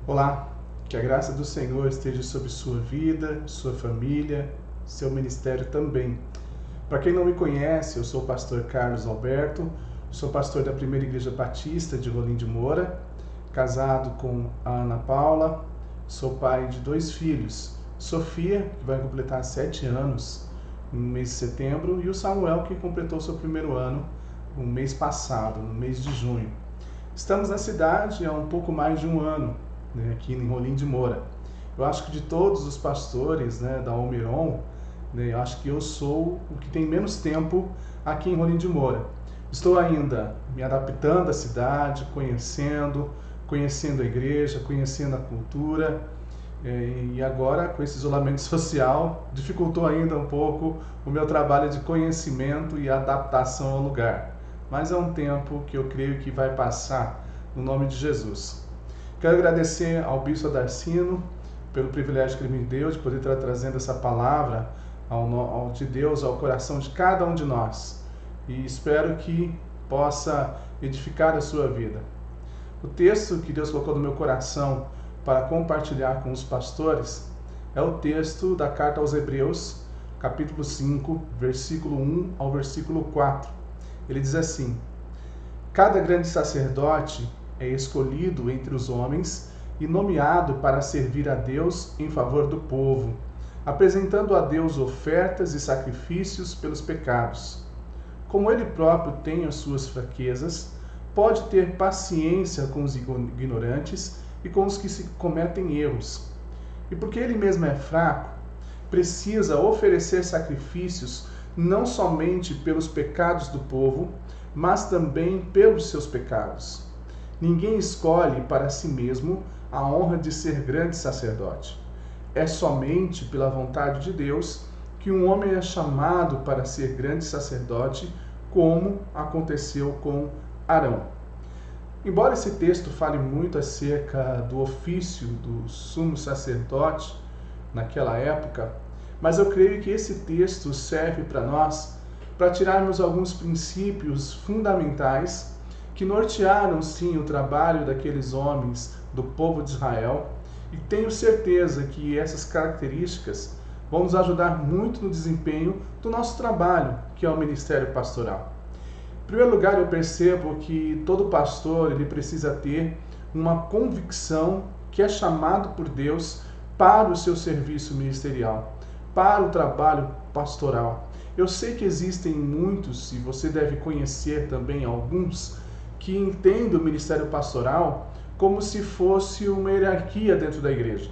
Olá, que a graça do Senhor esteja sobre sua vida, sua família, seu ministério também. Para quem não me conhece, eu sou o pastor Carlos Alberto, sou pastor da Primeira Igreja Batista de Rolim de Moura, casado com a Ana Paula, sou pai de 2 filhos, Sofia, que vai completar 7 anos no mês de setembro, e o Samuel, que completou seu primeiro ano no mês passado, no mês de junho. Estamos na cidade há um pouco mais de um ano, aqui em Rolim de Moura. Eu acho que de todos os pastores da Almiron, eu acho que eu sou o que tem menos tempo aqui em Rolim de Moura. Estou ainda me adaptando à cidade, conhecendo a igreja, conhecendo a cultura, e agora com esse isolamento social dificultou ainda um pouco o meu trabalho de conhecimento e adaptação ao lugar. Mas é um tempo que eu creio que vai passar no nome de Jesus. Quero agradecer ao Bispo Darcino pelo privilégio que ele me deu de poder estar trazendo essa palavra de Deus ao coração de cada um de nós. E espero que possa edificar a sua vida. O texto que Deus colocou no meu coração para compartilhar com os pastores é o texto da carta aos Hebreus, capítulo 5, versículo 1 ao versículo 4. Ele diz assim: cada grande sacerdote é escolhido entre os homens e nomeado para servir a Deus em favor do povo, apresentando a Deus ofertas e sacrifícios pelos pecados. Como ele próprio tem as suas fraquezas, pode ter paciência com os ignorantes e com os que se cometem erros. E porque ele mesmo é fraco, precisa oferecer sacrifícios não somente pelos pecados do povo, mas também pelos seus pecados. Ninguém escolhe para si mesmo a honra de ser grande sacerdote. É somente pela vontade de Deus que um homem é chamado para ser grande sacerdote, como aconteceu com Arão. Embora esse texto fale muito acerca do ofício do sumo sacerdote naquela época, mas eu creio que esse texto serve para nós para tirarmos alguns princípios fundamentais que nortearam sim o trabalho daqueles homens do povo de Israel, e tenho certeza que essas características vão nos ajudar muito no desempenho do nosso trabalho, que é o ministério pastoral. Em primeiro lugar, eu percebo que todo pastor ele precisa ter uma convicção que é chamado por Deus para o seu serviço ministerial, para o trabalho pastoral. Eu sei que existem muitos, e você deve conhecer também alguns, que entendem o ministério pastoral como se fosse uma hierarquia dentro da igreja.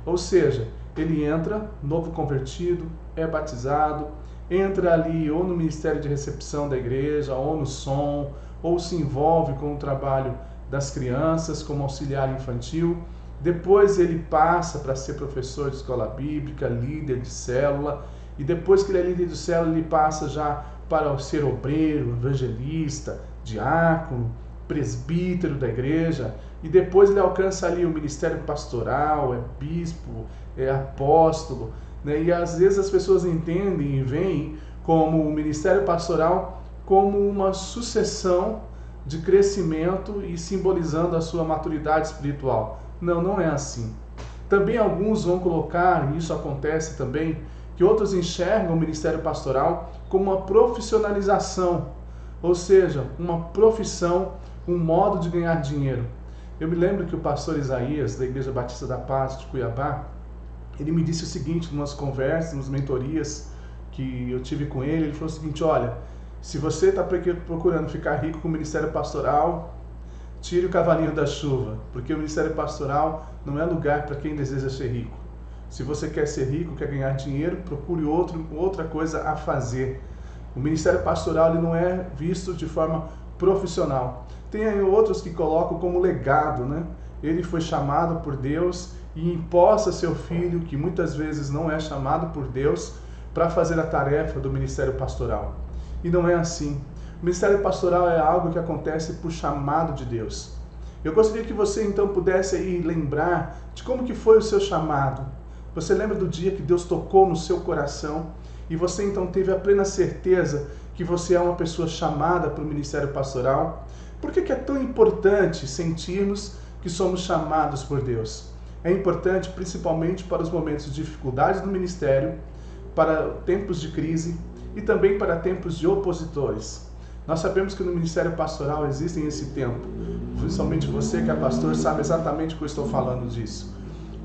Ou seja, ele entra, novo convertido, é batizado, entra ali ou no ministério de recepção da igreja, ou no som, ou se envolve com o trabalho das crianças, como auxiliar infantil. Depois ele passa para ser professor de escola bíblica, líder de célula, e depois que ele é líder de célula, ele passa já para ser obreiro, evangelista, diácono, presbítero da igreja, e depois ele alcança ali o ministério pastoral, é bispo, é apóstolo, e às vezes as pessoas entendem e veem como o ministério pastoral como uma sucessão de crescimento e simbolizando a sua maturidade espiritual. Não, não é assim. Também alguns vão colocar, e isso acontece também, que outros enxergam o ministério pastoral como uma profissionalização, ou seja, uma profissão, um modo de ganhar dinheiro. Eu me lembro que o pastor Isaías, da Igreja Batista da Paz de Cuiabá, ele me disse o seguinte, em umas conversas, nas mentorias que eu tive com ele, ele falou o seguinte: olha, se você está procurando ficar rico com o ministério pastoral, tire o cavalinho da chuva, porque o ministério pastoral não é lugar para quem deseja ser rico. Se você quer ser rico, quer ganhar dinheiro, procure outra coisa a fazer. O ministério pastoral ele não é visto de forma profissional. Tem aí outros que colocam como legado, Ele foi chamado por Deus e imposta seu filho, que muitas vezes não é chamado por Deus, para fazer a tarefa do ministério pastoral. E não é assim. O ministério pastoral é algo que acontece por chamado de Deus. Eu gostaria que você então pudesse aí lembrar de como que foi o seu chamado. Você lembra do dia que Deus tocou no seu coração e você então teve a plena certeza que você é uma pessoa chamada para o ministério pastoral? Por que é tão importante sentirmos que somos chamados por Deus. É importante principalmente para os momentos de dificuldade no ministério, para tempos de crise e também para tempos de opositores. Nós sabemos que no ministério pastoral existem esse tempo. Principalmente você que é pastor sabe exatamente o que eu estou falando disso.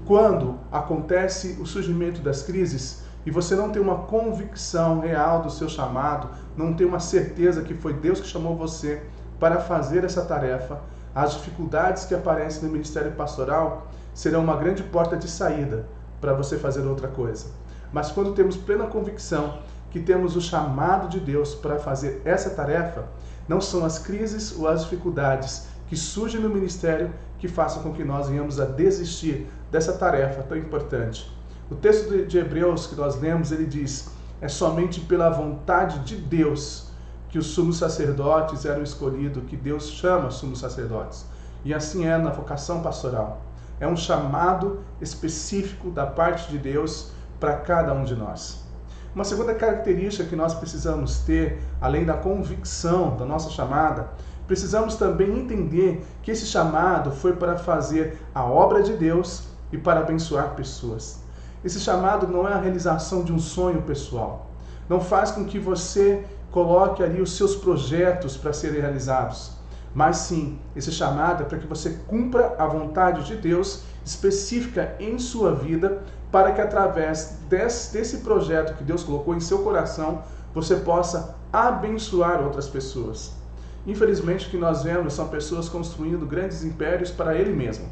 Quando acontece o surgimento das crises e você não tem uma convicção real do seu chamado, não tem uma certeza que foi Deus que chamou você para fazer essa tarefa, as dificuldades que aparecem no ministério pastoral serão uma grande porta de saída para você fazer outra coisa. Mas quando temos plena convicção que temos o chamado de Deus para fazer essa tarefa, não são as crises ou as dificuldades que surgem no ministério que façam com que nós venhamos a desistir dessa tarefa tão importante. O texto de Hebreus que nós lemos, ele diz: é somente pela vontade de Deus que os sumos sacerdotes eram escolhidos, que Deus chama sumos sacerdotes. E assim é na vocação pastoral. É um chamado específico da parte de Deus para cada um de nós. Uma segunda característica que nós precisamos ter, além da convicção da nossa chamada, precisamos também entender que esse chamado foi para fazer a obra de Deus e para abençoar pessoas. Esse chamado não é a realização de um sonho pessoal. Não faz com que você coloque ali os seus projetos para serem realizados. Mas sim, esse chamado é para que você cumpra a vontade de Deus específica em sua vida, para que através desse projeto que Deus colocou em seu coração, você possa abençoar outras pessoas. Infelizmente, o que nós vemos são pessoas construindo grandes impérios para ele mesmo,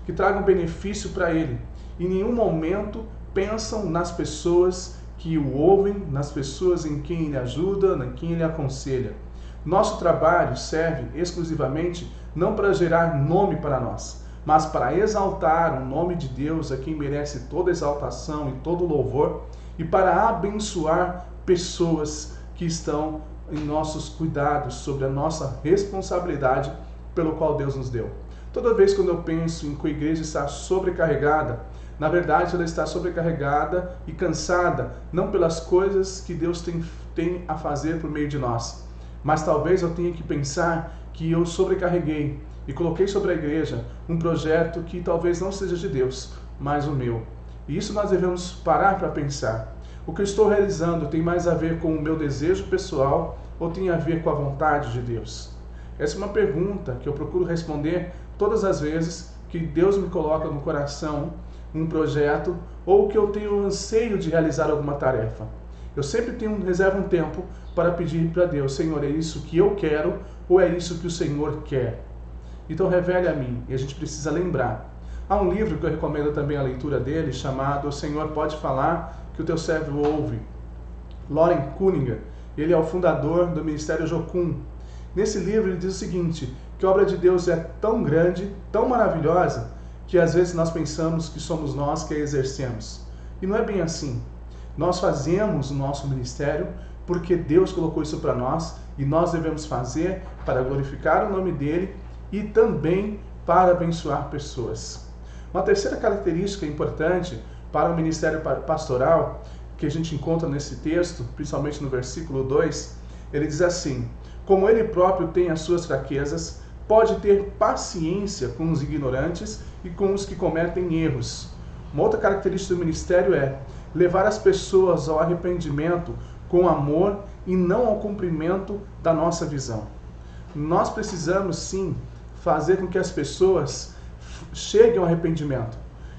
que tragam benefício para ele. Em nenhum momento pensam nas pessoas que o ouvem, nas pessoas em quem ele ajuda, em quem ele aconselha. Nosso trabalho serve exclusivamente não para gerar nome para nós, mas para exaltar o nome de Deus, a quem merece toda exaltação e todo louvor, e para abençoar pessoas que estão em nossos cuidados, sobre a nossa responsabilidade pelo qual Deus nos deu. Toda vez quando eu penso em que a igreja está sobrecarregada, na verdade ela está sobrecarregada e cansada, não pelas coisas que Deus tem a fazer por meio de nós, mas talvez eu tenha que pensar que eu sobrecarreguei e coloquei sobre a igreja um projeto que talvez não seja de Deus, mas o meu. E isso nós devemos parar para pensar. O que eu estou realizando tem mais a ver com o meu desejo pessoal ou tem a ver com a vontade de Deus? Essa é uma pergunta que eu procuro responder todas as vezes que Deus me coloca no coração um projeto ou que eu tenho anseio de realizar alguma tarefa. Eu sempre reservo um tempo para pedir para Deus: Senhor, é isso que eu quero ou é isso que o Senhor quer? Então revele a mim, e a gente precisa lembrar. Há um livro que eu recomendo também a leitura dele, chamado O Senhor Pode Falar, que o teu servo ouve. Loren Cunningham, ele é o fundador do Ministério Jocum. Nesse livro ele diz o seguinte, que a obra de Deus é tão grande, tão maravilhosa, que às vezes nós pensamos que somos nós que a exercemos. E não é bem assim. Nós fazemos o nosso ministério porque Deus colocou isso para nós e nós devemos fazer para glorificar o nome dele e também para abençoar pessoas. Uma terceira característica importante para o ministério pastoral, que a gente encontra nesse texto, principalmente no versículo 2, ele diz assim: como ele próprio tem as suas fraquezas, pode ter paciência com os ignorantes e com os que cometem erros. Uma outra característica do ministério é levar as pessoas ao arrependimento com amor e não ao cumprimento da nossa visão. Nós precisamos sim fazer com que as pessoas cheguem ao arrependimento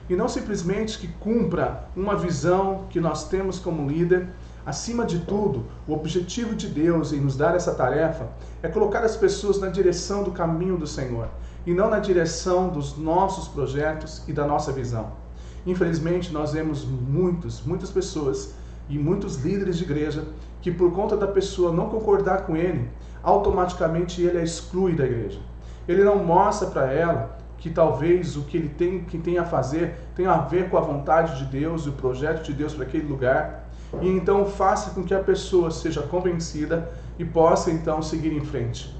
e não simplesmente que cumpra uma visão que nós temos como líder. Acima de tudo, o objetivo de Deus em nos dar essa tarefa é colocar as pessoas na direção do caminho do Senhor e não na direção dos nossos projetos e da nossa visão. Infelizmente, nós vemos muitas pessoas e muitos líderes de igreja que, por conta da pessoa não concordar com ele, automaticamente ele a exclui da igreja. Ele não mostra para ela que talvez o que ele tem a fazer tem a ver com a vontade de Deus e o projeto de Deus para aquele lugar. E então faça com que a pessoa seja convencida e possa então seguir em frente.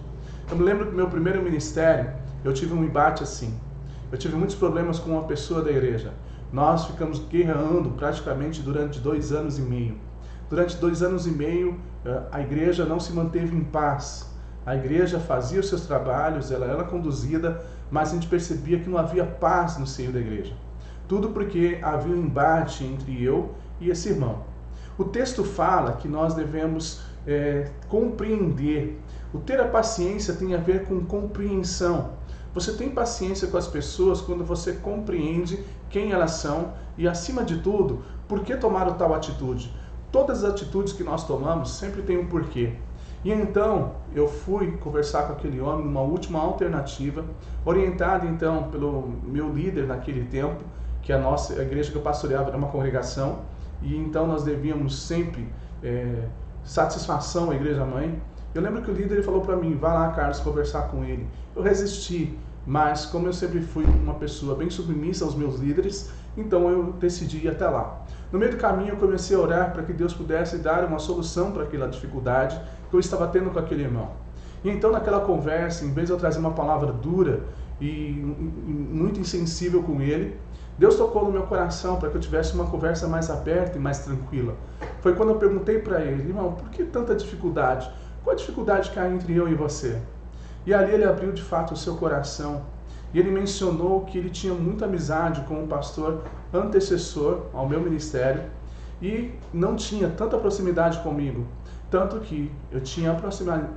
Eu me lembro que no meu primeiro ministério, eu tive um embate assim. Eu tive muitos problemas com uma pessoa da igreja. Nós ficamos guerreando praticamente durante 2 anos e meio. Durante 2 anos e meio, a igreja não se manteve em paz. A igreja fazia os seus trabalhos, ela era conduzida, mas a gente percebia que não havia paz no seio da igreja. Tudo porque havia um embate entre eu e esse irmão. O texto fala que nós devemos compreender. O ter a paciência tem a ver com compreensão. Você tem paciência com as pessoas quando você compreende quem elas são e, acima de tudo, por que tomaram tal atitude. Todas as atitudes que nós tomamos sempre tem um porquê. E então eu fui conversar com aquele homem numa última alternativa, orientado então pelo meu líder naquele tempo, que a igreja que eu pastoreava era uma congregação, e então nós devíamos sempre satisfação à igreja-mãe. Eu lembro que o líder falou para mim, vá lá, Carlos, conversar com ele. Eu resisti, mas como eu sempre fui uma pessoa bem submissa aos meus líderes, então eu decidi ir até lá. No meio do caminho eu comecei a orar para que Deus pudesse dar uma solução para aquela dificuldade que eu estava tendo com aquele irmão. E então naquela conversa, em vez de eu trazer uma palavra dura e muito insensível com ele, Deus tocou no meu coração para que eu tivesse uma conversa mais aberta e mais tranquila. Foi quando eu perguntei para ele, irmão, por que tanta dificuldade? Qual a dificuldade que há entre eu e você? E ali ele abriu de fato o seu coração. E ele mencionou que ele tinha muita amizade com um pastor antecessor ao meu ministério e não tinha tanta proximidade comigo. Tanto que eu tinha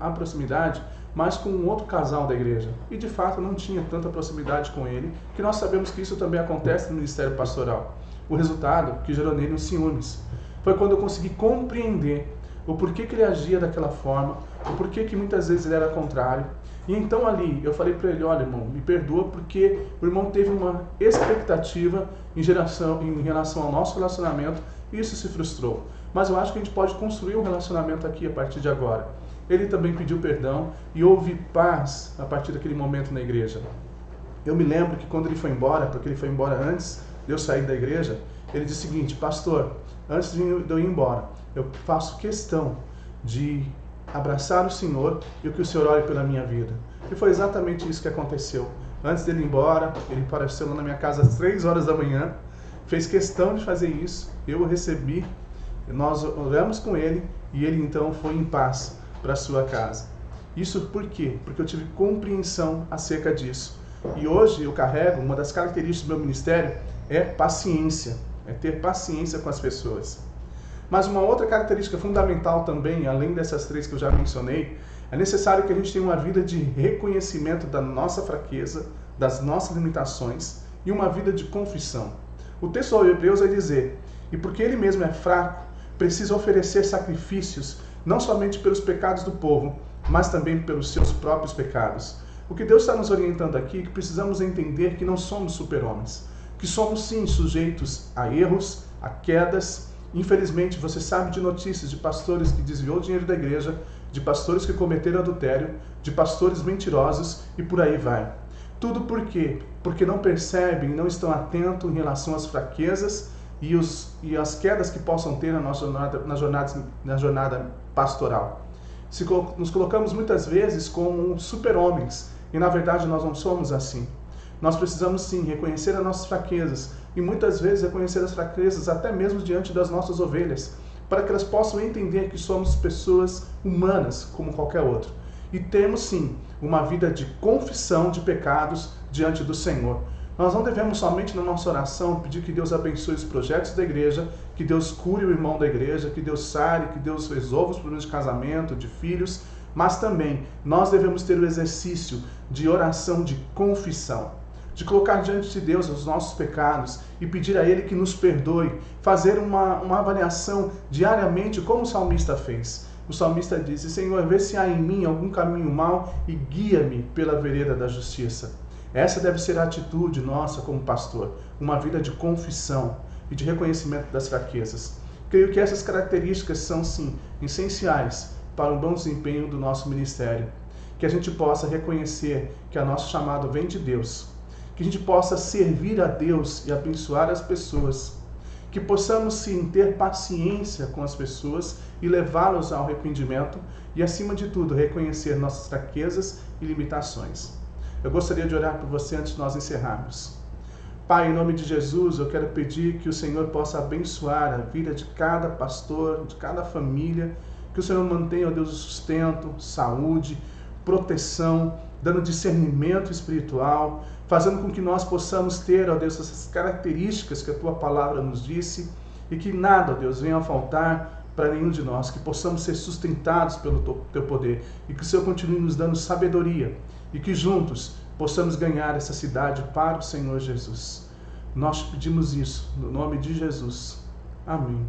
a proximidade, mas com um outro casal da igreja. E de fato não tinha tanta proximidade com ele, que nós sabemos que isso também acontece no ministério pastoral. O resultado que gerou nele os ciúmes. Foi quando eu consegui compreender o porquê que ele agia daquela forma, o porquê que muitas vezes ele era contrário. E então ali eu falei para ele, olha irmão, me perdoa porque o irmão teve uma expectativa em relação ao nosso relacionamento e isso se frustrou. Mas eu acho que a gente pode construir um relacionamento aqui a partir de agora. Ele também pediu perdão e houve paz a partir daquele momento na igreja. Eu me lembro que quando ele foi embora, porque ele foi embora antes de eu sair da igreja, ele disse o seguinte, pastor, antes de eu ir embora, eu faço questão de abraçar o Senhor e que o Senhor ore pela minha vida. E foi exatamente isso que aconteceu. Antes dele ir embora, ele apareceu na minha casa às 3 horas da manhã, fez questão de fazer isso, eu o recebi, nós oramos com ele e ele então foi em paz para a sua casa. Isso por quê? Porque eu tive compreensão acerca disso. E hoje eu carrego, uma das características do meu ministério é paciência, é ter paciência com as pessoas. Mas uma outra característica fundamental também, além dessas 3 que eu já mencionei, é necessário que a gente tenha uma vida de reconhecimento da nossa fraqueza, das nossas limitações e uma vida de confissão. O texto aos Hebreus vai dizer, e porque ele mesmo é fraco, precisa oferecer sacrifícios, não somente pelos pecados do povo, mas também pelos seus próprios pecados. O que Deus está nos orientando aqui é que precisamos entender que não somos super-homens, que somos sim sujeitos a erros, a quedas. Infelizmente, você sabe de notícias de pastores que desviou o dinheiro da igreja, de pastores que cometeram adultério, de pastores mentirosos e por aí vai. Tudo por quê? Porque não percebem, não estão atentos em relação às fraquezas e as quedas que possam ter na jornada pastoral. Nos colocamos muitas vezes como super-homens e na verdade nós não somos assim. Nós precisamos sim reconhecer as nossas fraquezas e muitas vezes reconhecer as fraquezas até mesmo diante das nossas ovelhas, para que elas possam entender que somos pessoas humanas como qualquer outro. E temos sim uma vida de confissão de pecados diante do Senhor. Nós não devemos somente na nossa oração pedir que Deus abençoe os projetos da igreja, que Deus cure o irmão da igreja, que Deus sare, que Deus resolva os problemas de casamento, de filhos, mas também nós devemos ter o exercício de oração de confissão, de colocar diante de Deus os nossos pecados e pedir a Ele que nos perdoe, fazer uma avaliação diariamente como o salmista fez. O salmista disse, Senhor, vê se há em mim algum caminho mau e guia-me pela vereda da justiça. Essa deve ser a atitude nossa como pastor, uma vida de confissão e de reconhecimento das fraquezas. Creio que essas características são, sim, essenciais para o bom desempenho do nosso ministério. Que a gente possa reconhecer que o nosso chamado vem de Deus, que a gente possa servir a Deus e abençoar as pessoas, que possamos, sim, ter paciência com as pessoas e levá-los ao arrependimento e, acima de tudo, reconhecer nossas fraquezas e limitações. Eu gostaria de orar por você antes de nós encerrarmos. Pai, em nome de Jesus, eu quero pedir que o Senhor possa abençoar a vida de cada pastor, de cada família, que o Senhor mantenha, ó Deus, o sustento, saúde, proteção, dando discernimento espiritual, fazendo com que nós possamos ter, ó Deus, essas características que a Tua palavra nos disse e que nada, ó Deus, venha a faltar para nenhum de nós, que possamos ser sustentados pelo Teu poder e que o Senhor continue nos dando sabedoria e que juntos possamos ganhar essa cidade para o Senhor Jesus. Nós pedimos isso no nome de Jesus. Amém.